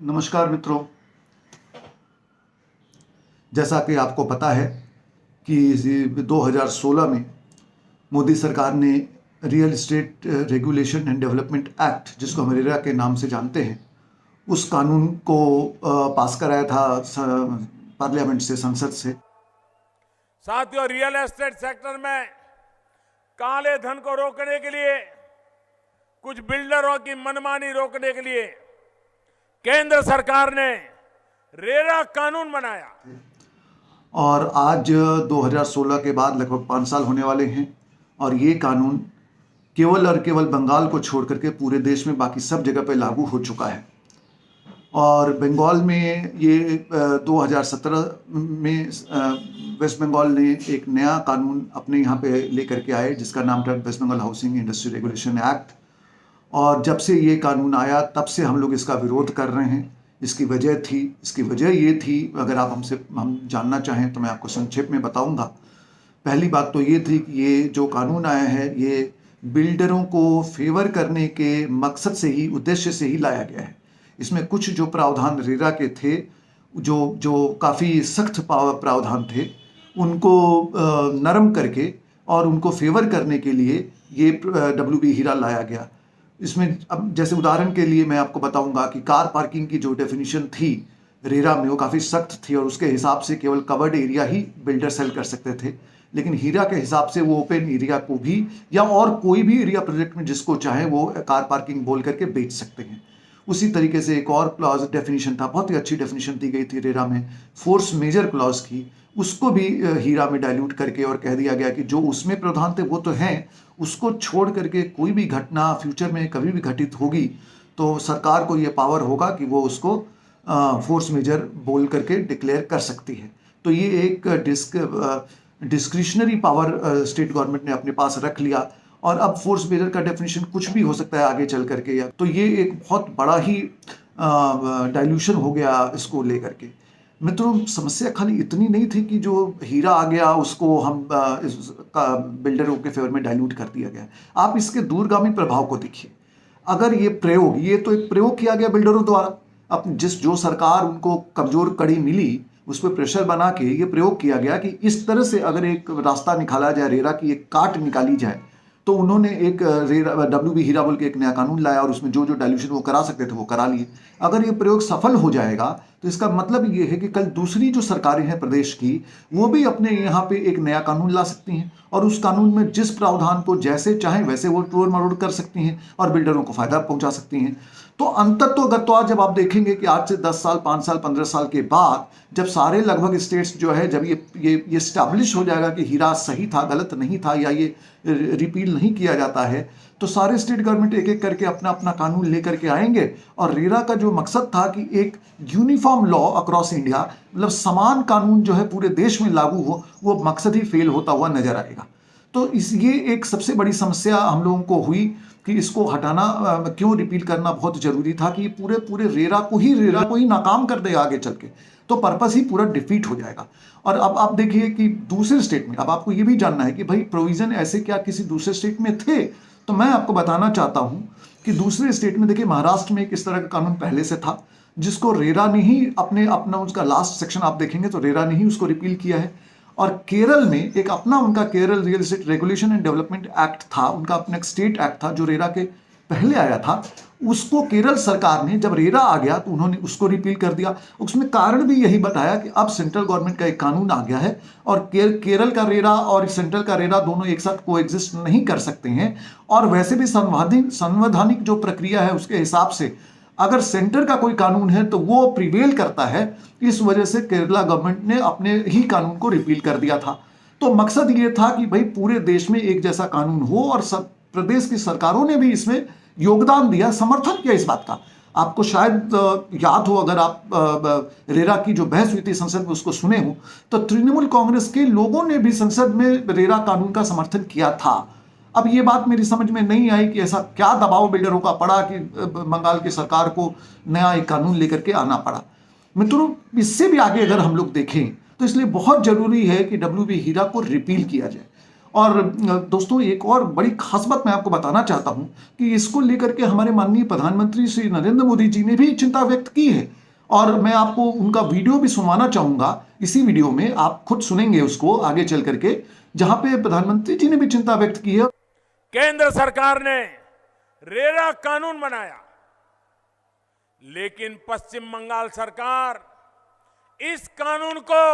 नमस्कार मित्रों। जैसा कि आपको पता है कि 2016 में मोदी सरकार ने real estate regulation and development act, जिसको हम रेरा के नाम से जानते हैं, उस कानून को पास कराया था पार्लियामेंट से, संसद से। साथियों, रियल एस्टेट सेक्टर में काले धन को रोकने के लिए, कुछ बिल्डरों की मनमानी रोकने के लिए केंद्र सरकार ने रेरा कानून बनाया। और आज 2016 के बाद लगभग 5 साल होने वाले हैं और ये कानून केवल और केवल बंगाल को छोड़ करके पूरे देश में बाकी सब जगह पे लागू हो चुका है। और बंगाल में ये 2017 में वेस्ट बंगाल ने एक नया कानून अपने यहाँ पे लेकर के आए, जिसका नाम था West Bengal Housing Industry Regulation Act. और जब से ये कानून आया तब से हम लोग इसका विरोध कर रहे हैं। इसकी वजह ये थी, अगर आप हम जानना चाहें तो मैं आपको संक्षेप में बताऊंगा। पहली बात तो ये थी कि ये जो कानून आया है ये बिल्डरों को फेवर करने के मकसद से ही, उद्देश्य से ही लाया गया है। इसमें कुछ जो प्रावधान रेरा के थे, जो काफ़ी सख्त प्रावधान थे, उनको नरम करके और उनको फेवर करने के लिए ये WB हीरा लाया गया। इसमें अब जैसे उदाहरण के लिए मैं आपको बताऊंगा कि कार पार्किंग की जो डेफिनेशन थी रेरा में, वो काफ़ी सख्त थी और उसके हिसाब से केवल कवर्ड एरिया ही बिल्डर सेल कर सकते थे। लेकिन हीरा के हिसाब से वो ओपन एरिया को भी या और कोई भी एरिया प्रोजेक्ट में जिसको चाहे वो कार पार्किंग बोल करके बेच सकते हैं। उसी तरीके से एक और क्लॉज डेफिनेशन था, बहुत ही अच्छी डेफिनेशन दी गई थी रेरा में, फोर्स मेजर क्लॉज की। उसको भी हीरा में डाइल्यूट करके और कह दिया गया कि जो उसमें प्रावधान थे वो तो हैं, उसको छोड़ करके कोई भी घटना फ्यूचर में कभी भी घटित होगी तो सरकार को ये पावर होगा कि वो उसको फोर्स मेजर बोल करके डिक्लेयर कर सकती है। तो ये एक डिस्क्रिशनरी पावर स्टेट गवर्नमेंट ने अपने पास रख लिया। और अब फोर्स मेजर का डेफिनेशन कुछ भी हो सकता है आगे चल करके, या तो ये एक बहुत बड़ा ही डाइल्यूशन हो गया इसको लेकर के। मित्रों, समस्या खाली इतनी नहीं थी कि जो हीरा आ गया उसको हम बिल्डरों के फेवर में डाइल्यूट कर दिया गया। आप इसके दूरगामी प्रभाव को देखिए। अगर ये तो एक प्रयोग किया गया बिल्डरों द्वारा, अब जो सरकार उनको कमजोर कड़ी मिली उस पर प्रेशर बना के ये प्रयोग किया गया कि इस तरह से अगर एक रास्ता निकाला जाए, रेरा की एक काट निकाली जाए, तो उन्होंने एक WB हीरा बोल के एक नया कानून लाया और उसमें जो डाइल्यूशन वो करा सकते थे वो करा लिए। अगर ये प्रयोग सफल हो जाएगा तो इसका मतलब ये है कि कल दूसरी जो सरकारें हैं प्रदेश की, वो भी अपने यहाँ पे एक नया कानून ला सकती हैं और उस कानून में जिस प्रावधान को जैसे चाहें वैसे वो तोड़ मरोड़ कर सकती हैं और बिल्डरों को फायदा पहुंचा सकती हैं। तो अंततः जब आप देखेंगे कि आज से 10 साल, 5 साल, 15 साल के बाद जब सारे लगभग स्टेट्स जो है, जब ये स्टैब्लिश हो जाएगा कि हीरा सही था, गलत नहीं था, या ये रिपील नहीं किया जाता है, तो सारे स्टेट गवर्नमेंट एक एक करके अपना अपना कानून लेकर के आएंगे। और रेरा का जो मकसद था कि एक यूनिफॉर्म लॉ अक्रॉस इंडिया, मतलब समान कानून जो है पूरे देश में लागू हो, वो मकसद ही फेल होता हुआ नजर आएगा। तो ये एक सबसे बड़ी समस्या हम लोगों को हुई कि इसको हटाना, क्यों रिपील करना बहुत जरूरी था कि पूरे रेरा को ही नाकाम कर दे आगे चल के, तो पर्पस ही पूरा डिफीट हो जाएगा। और अब आप देखिए कि दूसरे स्टेट में, अब आपको ये भी जानना है कि भाई प्रोविजन ऐसे क्या किसी दूसरे स्टेट में थे, तो मैं आपको बताना चाहता हूं कि दूसरे स्टेट में देखिए, महाराष्ट्र में इस तरह का कानून पहले से था जिसको रेरा ने ही अपना उसका लास्ट सेक्शन आप देखेंगे तो रेरा ने ही उसको रिपील किया है। और केरल में एक अपना उनका Kerala real estate regulation and development act था, उनका अपना एक स्टेट एक्ट था जो रेरा के पहले आया था। उसको केरल सरकार ने, जब रेरा आ गया तो उन्होंने उसको रिपील कर दिया। उसमें कारण भी यही बताया कि अब सेंट्रल गवर्नमेंट का एक कानून आ गया है और केरल का रेरा और सेंट्रल का रेरा दोनों एक साथ कोएग्जिस्ट नहीं कर सकते हैं। और वैसे भी संवैधानिक जो प्रक्रिया है उसके हिसाब से अगर सेंटर का कोई कानून है तो वो प्रिवेल करता है। इस वजह से केरला गवर्नमेंट ने अपने ही कानून को रिपील कर दिया था। तो मकसद ये था कि भाई पूरे देश में एक जैसा कानून हो, और सब प्रदेश की सरकारों ने भी इसमें योगदान दिया, समर्थन किया इस बात का। आपको शायद याद हो, अगर आप रेरा की जो बहस हुई थी संसद में उसको सुने हो, तो तृणमूल कांग्रेस के लोगों ने भी संसद में रेरा कानून का समर्थन किया था। अब ये बात मेरी समझ में नहीं आई कि ऐसा क्या दबाव बिल्डरों का पड़ा कि बंगाल की सरकार को नया एक कानून लेकर के आना पड़ा। मित्रों, इससे भी आगे अगर हम लोग देखें तो इसलिए बहुत जरूरी है कि WB हीरा को रिपील किया जाए। और दोस्तों एक और बड़ी खास बात मैं आपको बताना चाहता हूं कि इसको लेकर के हमारे माननीय प्रधानमंत्री श्री नरेंद्र मोदी जी ने भी चिंता व्यक्त की है, और मैं आपको उनका वीडियो भी सुनवाना चाहूंगा। इसी वीडियो में आप खुद सुनेंगे उसको आगे चल करके, जहां पे प्रधानमंत्री जी ने भी चिंता व्यक्त की है। केंद्र सरकार ने रेरा कानून बनाया, लेकिन पश्चिम बंगाल सरकार इस कानून को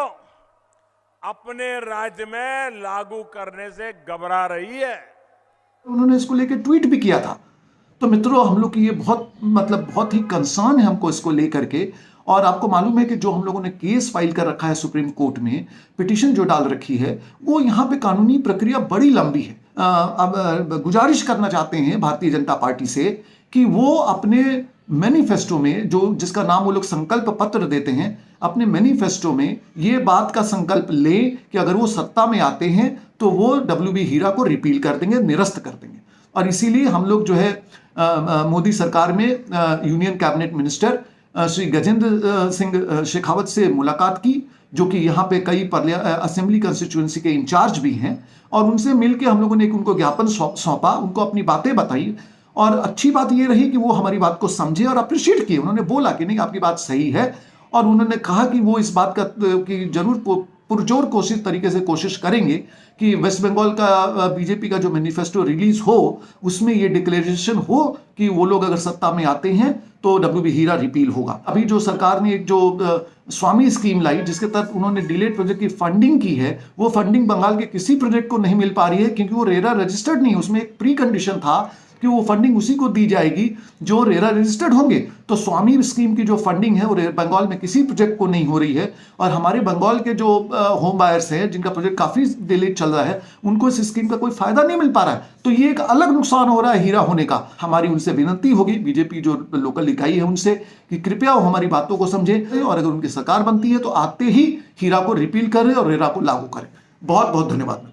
अपने राज्य में लागू करने से घबरा रही है। उन्होंने इसको लेकर ट्वीट भी किया था। तो मित्रों, हम लोग की ये बहुत ही कंसर्न है हमको इसको लेकर के। और आपको मालूम है कि जो हम लोगों ने केस फाइल कर रखा है सुप्रीम कोर्ट में, पिटीशन जो डाल रखी है, वो यहाँ पे कानूनी प्रक्रिया बड़ी लंबी है। अब गुजारिश करना चाहते हैं भारतीय जनता पार्टी से कि वो अपने मैनिफेस्टो में, जो जिसका नाम वो लोग संकल्प पत्र देते हैं, अपने मैनिफेस्टो में ये बात का संकल्प लें कि अगर वो सत्ता में आते हैं तो वो WB हीरा को रिपील कर देंगे, निरस्त कर देंगे। और इसीलिए हम लोग जो है मोदी सरकार में union cabinet minister Shri Gajendra Singh Shekhawat से मुलाकात की, जो कि यहाँ पे कई असेंबली कंस्टिट्यूएंसी के इंचार्ज भी हैं, और उनसे मिलकर हम लोगों ने उनको ज्ञापन सौंपा, उनको अपनी बातें बताई। और अच्छी बात ये रही कि वो हमारी बात को समझे और अप्रिशिएट किए। उन्होंने बोला कि नहीं, आपकी बात सही है, और उन्होंने कहा कि वो इस बात की जरूर पुरजोर तरीके से कोशिश करेंगे कि वेस्ट बंगाल का बीजेपी का जो मैनिफेस्टो रिलीज हो, उसमें ये डिक्लेरेशन हो कि वो लोग अगर सत्ता में आते हैं तो WB हीरा रिपील होगा। अभी जो सरकार ने एक जो स्वामी स्कीम लाई, जिसके तहत उन्होंने डिलेड प्रोजेक्ट की फंडिंग की है, वो फंडिंग बंगाल के किसी प्रोजेक्ट को नहीं मिल पा रही है, क्योंकि वो रेरा रजिस्टर्ड नहीं। उसमें एक प्री कंडीशन था कि वो फंडिंग उसी को दी जाएगी जो रेरा रजिस्टर्ड होंगे। तो स्वामी स्कीम की जो फंडिंग है वो बंगाल में किसी प्रोजेक्ट को नहीं हो रही है, और हमारे बंगाल के जो होम बायर्स हैं, जिनका प्रोजेक्ट काफी डिले चल रहा है, उनको इस स्कीम का कोई फायदा नहीं मिल पा रहा है। तो ये एक अलग नुकसान हो रहा है हीरा होने का। हमारी उनसे विनती होगी, बीजेपी जो लोकल इकाई है उनसे, कि कृपया वो हमारी बातों को समझे, और अगर उनकी सरकार बनती है तो आते ही हीरा को रिपील करें और रेरा को लागू करें। बहुत बहुत धन्यवाद।